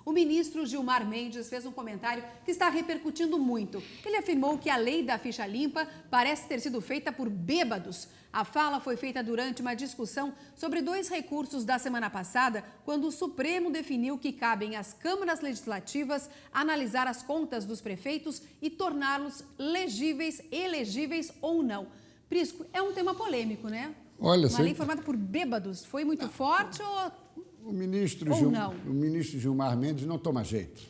O ministro Gilmar Mendes fez um comentário que está repercutindo muito. Ele afirmou que a lei da ficha limpa parece ter sido feita por bêbados. A fala foi feita durante uma discussão sobre 2 recursos da semana passada, quando o Supremo definiu que cabem às câmaras legislativas analisar as contas dos prefeitos e torná-los legíveis, elegíveis ou não. Prisco, é um tema polêmico, né? Olha, uma lei formada por bêbados foi muito forte ou não? O ministro Gilmar Mendes não toma jeito.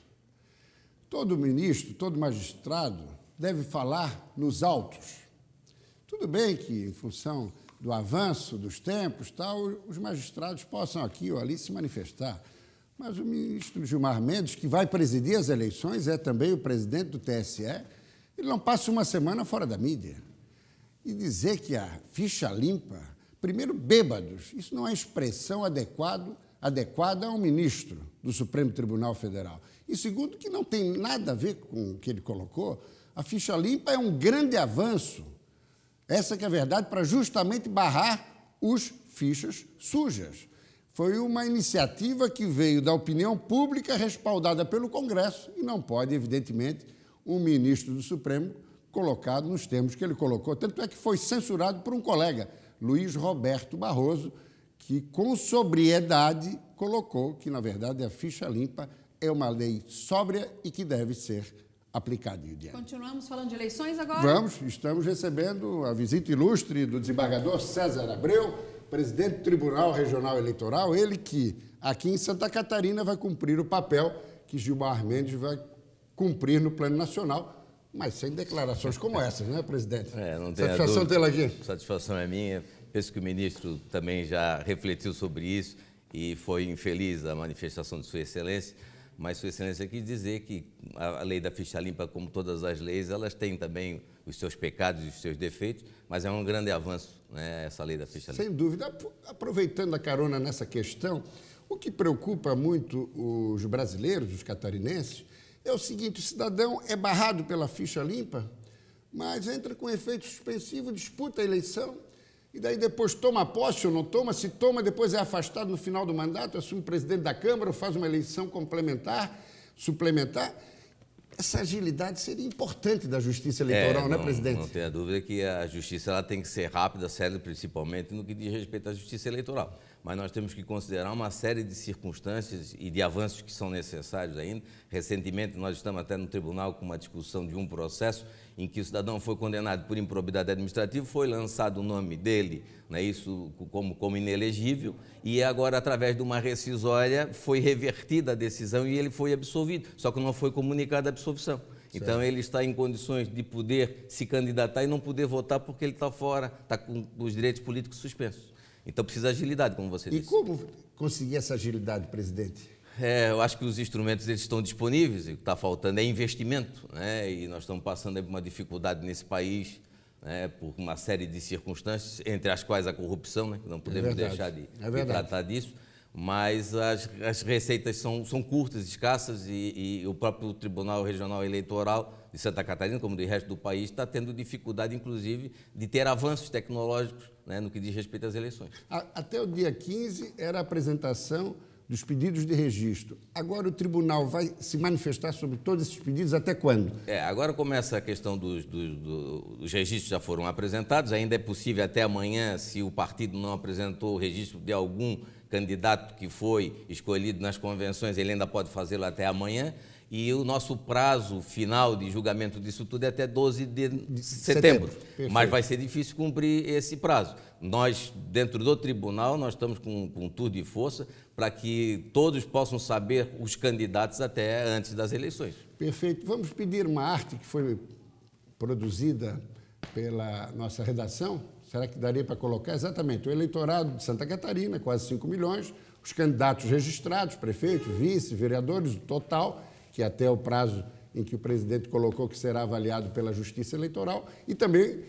Todo ministro, todo magistrado deve falar nos autos. Tudo bem que, em função do avanço dos tempos, os magistrados possam aqui ou ali se manifestar. Mas o ministro Gilmar Mendes, que vai presidir as eleições, é também o presidente do TSE, ele não passa uma semana fora da mídia. E dizer que a ficha limpa, primeiro, bêbados, isso não é expressão adequada a um ministro do Supremo Tribunal Federal. E segundo, que não tem nada a ver com o que ele colocou, a ficha limpa é um grande avanço. Essa que é a verdade, para justamente barrar os fichas sujas. Foi uma iniciativa que veio da opinião pública, respaldada pelo Congresso, e não pode, evidentemente, um ministro do Supremo colocado nos termos que ele colocou. Tanto é que foi censurado por um colega, Luiz Roberto Barroso, que, com sobriedade, colocou que, na verdade, a ficha limpa é uma lei sóbria e que deve ser aplicada. Continuamos falando de eleições agora? Vamos, estamos recebendo a visita ilustre do desembargador César Abreu, presidente do Tribunal Regional Eleitoral, ele que, aqui em Santa Catarina, vai cumprir o papel que Gilmar Mendes vai cumprir no plano nacional, mas sem declarações como essas, né, presidente? Não tem satisfação tê-la aqui. Satisfação é minha. Penso que o ministro também já refletiu sobre isso e foi infeliz a manifestação de Sua Excelência, mas Sua Excelência quis dizer que a lei da ficha limpa, como todas as leis, elas têm também os seus pecados e os seus defeitos, mas é um grande avanço, né, essa lei da ficha limpa. Sem dúvida. Aproveitando a carona nessa questão, o que preocupa muito os brasileiros, os catarinenses, é o seguinte: o cidadão é barrado pela ficha limpa, mas entra com efeito suspensivo, disputa a eleição, e daí depois toma posse ou não toma, se toma, depois é afastado no final do mandato, assume presidente da Câmara ou faz uma eleição suplementar. Essa agilidade seria importante da Justiça Eleitoral, né, presidente? Não tenha dúvida que a Justiça ela tem que ser rápida, séria, principalmente no que diz respeito à Justiça Eleitoral. Mas nós temos que considerar uma série de circunstâncias e de avanços que são necessários ainda. Recentemente, nós estamos até no tribunal com uma discussão de um processo em que o cidadão foi condenado por improbidade administrativa, foi lançado o nome dele, né, isso como inelegível, e agora, através de uma rescisória, foi revertida a decisão e ele foi absolvido, só que não foi comunicada a absolvição. Certo. Então, ele está em condições de poder se candidatar e não poder votar porque ele está fora, está com os direitos políticos suspensos. Então, precisa de agilidade, como você disse. E como conseguir essa agilidade, presidente? Eu acho que os instrumentos eles estão disponíveis, o que está faltando é investimento, né? E nós estamos passando por uma dificuldade nesse país, né, por uma série de circunstâncias, entre as quais a corrupção, né? Não podemos deixar de tratar disso, mas as receitas são curtas, escassas, e o próprio Tribunal Regional Eleitoral de Santa Catarina, como do resto do país, está tendo dificuldade, inclusive, de ter avanços tecnológicos, né, no que diz respeito às eleições. Até o dia 15 era a apresentação dos pedidos de registro. Agora o tribunal vai se manifestar sobre todos esses pedidos até quando? Agora começa a questão dos registros que já foram apresentados. Ainda é possível até amanhã, se o partido não apresentou o registro de algum candidato que foi escolhido nas convenções, ele ainda pode fazê-lo até amanhã. E o nosso prazo final de julgamento disso tudo é até 12 de setembro. Mas vai ser difícil cumprir esse prazo. Nós, dentro do tribunal, nós estamos com tudo e força para que todos possam saber os candidatos até antes das eleições. Perfeito. Vamos pedir uma arte que foi produzida pela nossa redação. Será que daria para colocar? Exatamente. O eleitorado de Santa Catarina, quase 5 milhões, os candidatos registrados, prefeitos, vice, vereadores, o total, que até o prazo em que o presidente colocou que será avaliado pela Justiça Eleitoral, e também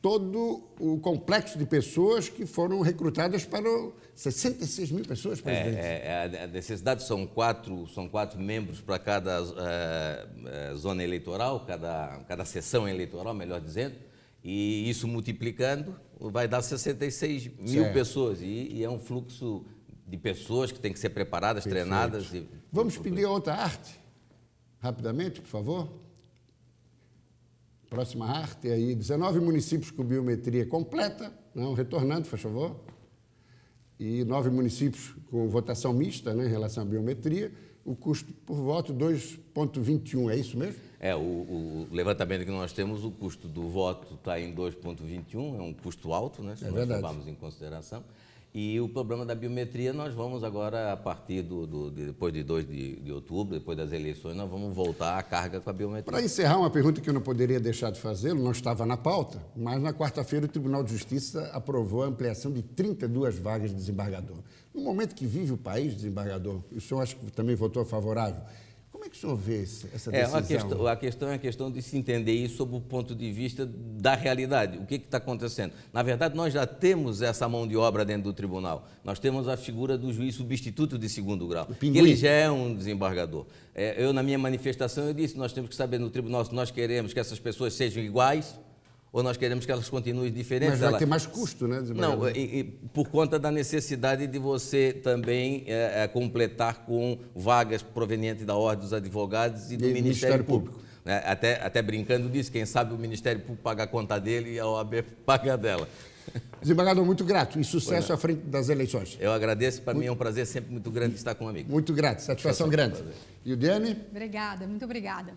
todo o complexo de pessoas que foram recrutadas para 66 mil pessoas, presidente. A necessidade são quatro membros para cada zona eleitoral, cada sessão eleitoral, melhor dizendo, e isso multiplicando vai dar 66 mil pessoas, e é um fluxo de pessoas que têm que ser preparadas, Perfeito. treinadas. Vamos pedir outra arte, rapidamente, por favor. Próxima arte aí, 19 municípios com biometria completa, não, retornando, por favor. E 9 municípios com votação mista, né, em relação à biometria. O custo por voto 2,21, é isso mesmo? O levantamento que nós temos, o custo do voto está em 2,21, é um custo alto, né, se nós levarmos em consideração. E o problema da biometria, nós vamos agora, a partir depois de 2 de outubro, depois das eleições, nós vamos voltar à carga com a biometria. Para encerrar, uma pergunta que eu não poderia deixar de fazê-lo, não estava na pauta, mas na quarta-feira o Tribunal de Justiça aprovou a ampliação de 32 vagas de desembargador. No momento que vive o país, desembargador, o senhor acho que também votou favorável. Como é que o senhor vê essa decisão? A questão é a questão de se entender isso sob o ponto de vista da realidade. O que está acontecendo? Na verdade, nós já temos essa mão de obra dentro do tribunal. Nós temos a figura do juiz substituto de segundo grau, que ele já é um desembargador. Eu, na minha manifestação, eu disse, nós temos que saber no tribunal se nós queremos que essas pessoas sejam iguais ou nós queremos que elas continuem diferentes. Mas vai ter mais custo, né, desembargador? Não, por conta da necessidade de você também completar com vagas provenientes da Ordem dos Advogados e do Ministério Público. Até brincando disso, quem sabe o Ministério Público paga a conta dele e a OAB paga a dela. Desembargador, muito grato e sucesso à frente das eleições. Eu agradeço, para mim é um prazer sempre muito grande estar com um amigo. Muito grato, satisfação grande. E o Diane? Obrigada, muito obrigada.